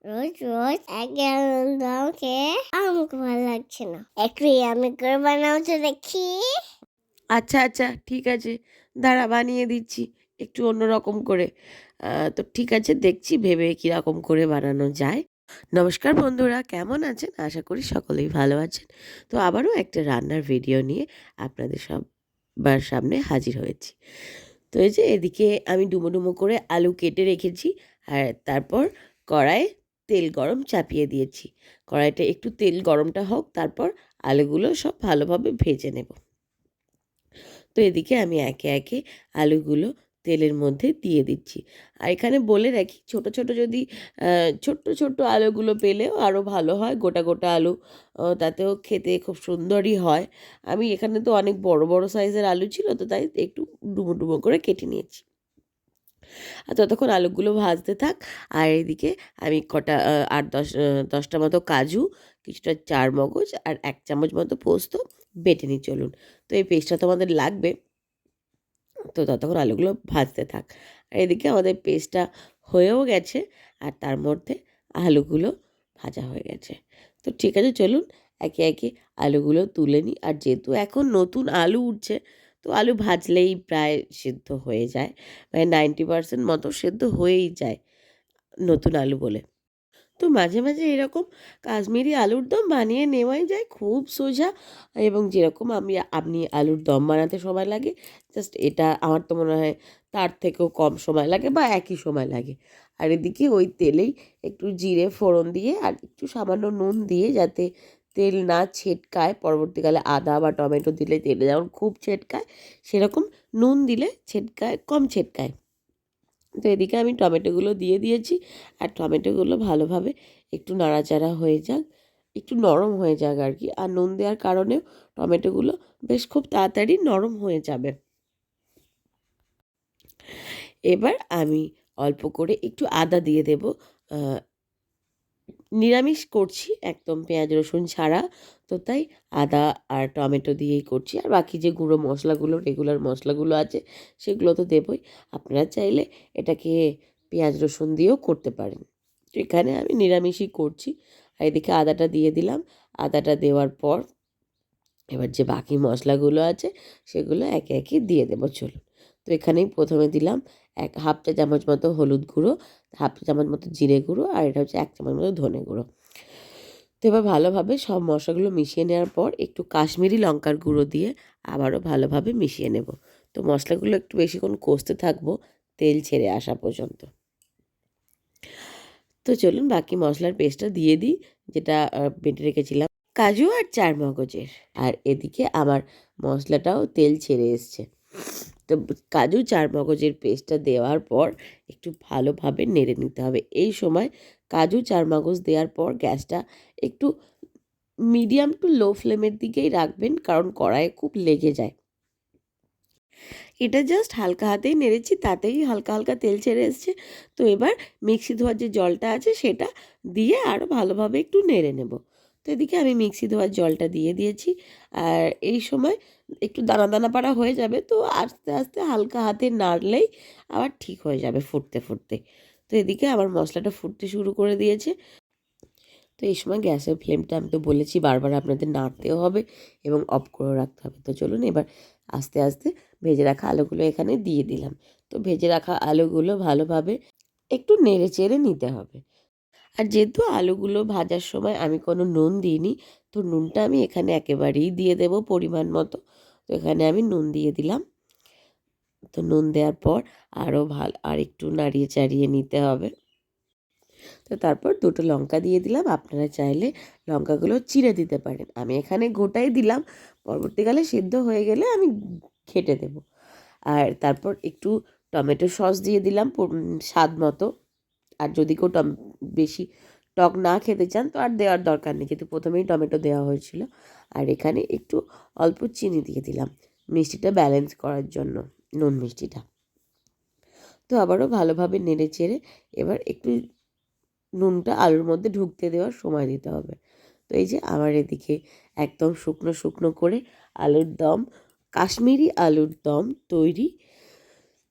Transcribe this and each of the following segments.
রোজ রোজ এক গ্যালন দাও খেয়ে আমাকে ভালো লাগছে না। একটু ইয়ামি করে বানাও তো দেখি। আচ্ছা আচ্ছা ঠিক আছে, দাঁড়া বানিয়ে দিচ্ছি একটু অন্যরকম করে। তো ঠিক আছে, দেখছি ভেবে কীরকম করে বানানো যায়। নমস্কার বন্ধুরা, কেমন আছেন? আশা করি সকলেই ভালো আছেন। তো আবারও একটা রান্নার ভিডিও নিয়ে আপনাদের সবার সামনে হাজির হয়েছি। তো এই যে এদিকে আমি ডুমো ডুমো করে আলু কেটে রেখেছি, আর তারপর কড়াইয়ে তেল গরম চাপিয়ে দিয়েছি। কড়াইটা একটু তেল গরমটা হোক, তারপর আলুগুলো সব ভালোভাবে ভেজে নেব। তো এদিকে আমি একে একে আলুগুলো তেলের মধ্যে দিয়ে দিচ্ছি। আর এখানে বলে রাখি, ছোট ছোট যদি ছোট্ট ছোট্ট আলুগুলো পেলেও আরও ভালো হয়। গোটা গোটা আলু তাতেও খেতে খুব সুন্দরই হয়। আমি এখানে তো অনেক বড় বড় সাইজের আলু ছিল, তো তাই একটু ডুমো ডুমো করে কেটে নিয়েছি। আর ততক্ষণ আলুগুলো ভাজতে থাক। আর এদিকে আমি কটা ৮-১০টা মতো কাজু, কিছুটা চারমগজ আর ১ চামচ মতো পোস্ত বেটে নিই চলুন। তো এই পেস্টটা তো আমাদের লাগবে। তো ততক্ষণ আলুগুলো ভাজতে থাক। আর এদিকে আমাদের পেস্টটা হয়েও গেছে, আর তার মধ্যে আলুগুলো ভাজা হয়ে গেছে। তো ঠিক আছে, চলুন একে একে আলুগুলো তুলে নিই। আর যেহেতু এখন নতুন আলু উঠছে, তো আলু ভাজলেই প্রায় সিদ্ধ হয়ে যায়, মানে 90% মতো সেদ্ধ হয়েই যায় নতুন আলু বলে। তো মাঝে মাঝে এরকম কাশ্মীরি আলুর দম বানিয়ে নেওয়াই যায়, খুব সোজা। এবং যেরকম আপনি আলুর দম বানাতে সময় লাগে, জাস্ট এটা আমার তো মনে হয় তার থেকেও কম সময় লাগে বা একই সময় লাগে। আর এদিকে ওই তেলেই একটু জিরে ফোড়ন দিয়ে আর একটু সামান্য নুন দিয়ে, যাতে তেল না ছেটকায়, পরবর্তীকালে আদা বা টমেটো দিলে তেলে যেমন খুব ছেটকায়, সেরকম নুন দিলে ছেটকায়, কম ছেটকায়। তো এদিকে আমি টমেটোগুলো দিয়ে দিয়েছি, আর টমেটোগুলো ভালোভাবে একটু নাড়াচাড়া হয়ে যাক, একটু নরম হয়ে যাক আর কি। আর নুন দেওয়ার কারণেও টমেটোগুলো বেশ খুব তাড়াতাড়ি নরম হয়ে যাবে। এবার আমি অল্প করে একটু আদা দিয়ে দেব। নিরামিষ করছি, একদম পেঁয়াজ রসুন ছাড়া, তো তাই আদা আর টমেটো দিয়েই করছি। আর বাকি যে গুঁড়ো মশলাগুলো, রেগুলার মশলাগুলো আছে, সেগুলো তো দেবই। আপনারা চাইলে এটাকে পেঁয়াজ রসুন দিয়েও করতে পারেন। তো এখানে আমি নিরামিষই করছি। আর এদিকে আদাটা দিয়ে দিলাম। আদাটা দেওয়ার পর এবার যে বাকি মশলাগুলো আছে, সেগুলো একে একে দিয়ে দেবো চলুন। তো এখানেই প্রথমে দিলাম হাফ চা চামচ মতো হলুদ গুঁড়ো, হাফ চা চামচ মতো জিরে গুঁড়ো, আর এটা হচ্ছে 1 চামচ মতো ধনে গুঁড়ো। তো এবার ভালোভাবে সব মশলাগুলো মিশিয়ে নেওয়ার পর একটু কাশ্মীরি লঙ্কার গুঁড়ো দিয়ে আবারও ভালোভাবে মিশিয়ে নেব। তো মশলাগুলো একটু বেশিক্ষণ কষতে থাকবো, তেল ছেড়ে আসা পর্যন্ত। তো চলুন বাকি মশলার পেস্টটা দিয়ে দিই, যেটা বেটে রেখেছিলাম কাজু আর চারমগজের। আর এদিকে আমার মশলাটাও তেল ছেড়ে এসছে। তো কাজু চারমগজের পেস্টটা দেওয়ার পর একটু ভালোভাবে নেড়ে নিতে হবে। এই সময় কাজু চারমগজ দেওয়ার পর গ্যাসটা একটু মিডিয়াম টু লো ফ্লেমের দিকেই রাখবেন, কারণ কড়াইয়ে খুব লেগে যায়। এটা জাস্ট হালকা হাতেই নেড়েছি, তাতেই হালকা হালকা তেল ছেড়ে এসছে। তো এবার মিক্সি ধোয়ার যে জলটা আছে, সেটা দিয়ে আরও ভালোভাবে একটু নেড়ে নেব। তো এদিকে আমি মিক্সি ধোয়ার জলটা দিয়ে দিয়েছি। আর এই সময় একটু দানা দানা পাড়া হয়ে যাবে, তো আস্তে আস্তে হালকা হাতে নাড়লেই আবার ঠিক হয়ে যাবে ফুটতে ফুটতে। তো এদিকে আমার মশলাটা ফুটতে শুরু করে দিয়েছে। তো এই সময় গ্যাসের ফ্লেমটা আমি তো বলেছি বারবার আপনাদের নাড়তেও হবে এবং অফ করে রাখতে হবে। তো চলুন এবার আস্তে আস্তে ভেজে রাখা আলুগুলো এখানে দিয়ে দিলাম। তো ভেজে রাখা আলুগুলো ভালোভাবে একটু নেড়ে চেড়ে নিতে হবে। আর যেহেতু আলুগুলো ভাজার সময় আমি কোনো নুন দিইনি, তো নুনটা আমি এখানে একেবারেই দিয়ে দেব পরিমাণ মতো। তো এখানে আমি নুন দিয়ে দিলাম। তো নুন দেওয়ার পর আরও আর একটু নাড়িয়ে চাড়িয়ে নিতে হবে। তো তারপর দুটো লঙ্কা দিয়ে দিলাম। আপনারা চাইলে লঙ্কাগুলো চিড়ে দিতে পারেন, আমি এখানে গোটাই দিলাম। পরবর্তীকালে সিদ্ধ হয়ে গেলে আমি ঘেঁটে দেব। আর তারপর একটু টমেটো সস দিয়ে দিলাম স্বাদ মতো। আর যদি কেউ বেশি টক না খেতে চান, তো আর দেওয়ার দরকার নেই, যেহেতু প্রথমেই টমেটো দেওয়া হয়েছিল। আর এখানে একটু অল্প চিনি দিয়ে দিলাম, মিষ্টিটা ব্যালেন্স করার জন্য, নুন মিষ্টিটা। তো আবারও ভালোভাবে নেড়ে চেড়ে এবার একটু নুনটা আলুর মধ্যে ঢুকতে দেওয়ার সময় দিতে হবে। তো এই যে আমার এদিকে একদম শুকনো শুকনো করে আলুর দম, কাশ্মীরি আলুর দম তৈরি।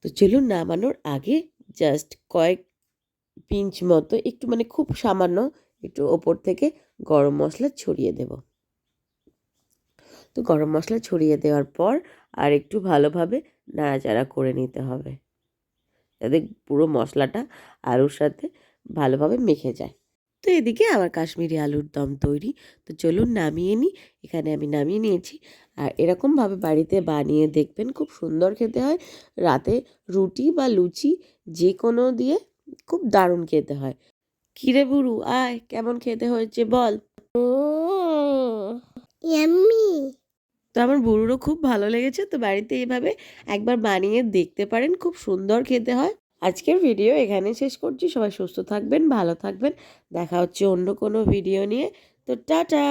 তো চলুন নামানোর আগে জাস্ট কয়েক পিঞ্চ মতো একটু মানে খুব সামান্য একটু ওপর থেকে গরম মশলা ছড়িয়ে দেব। তো গরম মশলা ছড়িয়ে দেওয়ার পর আর একটু ভালোভাবে নাড়াচাড়া করে নিতে হবে, যাতে পুরো মশলাটা আলুর সাথে ভালোভাবে মেখে যায়। তো এদিকে আমার কাশ্মীরি আলুর দম তৈরি। তো চলুন নামিয়ে নিই। এখানে আমি নামিয়ে নিয়েছি। আর এরকমভাবে বাড়িতে বানিয়ে দেখবেন, খুব সুন্দর খেতে হয়। রাতে রুটি বা লুচি যে কোনো দিয়ে খুব দারুণ খেতে হয়। কিরে বুড়ু, আয়, কেমন খেতে হয়েছে বল। ইয়াম্মি। তো আমার বুড়ুরও খুব ভালো লেগেছে। তো বাড়িতে এইভাবে একবার বানিয়ে দেখতে পারেন, খুব সুন্দর খেতে হয়। আজকের ভিডিও এখানে শেষ করছি। সবাই সুস্থ থাকবেন, ভালো থাকবেন। দেখা হচ্ছে অন্য কোনো ভিডিও নিয়ে। তো টাটা।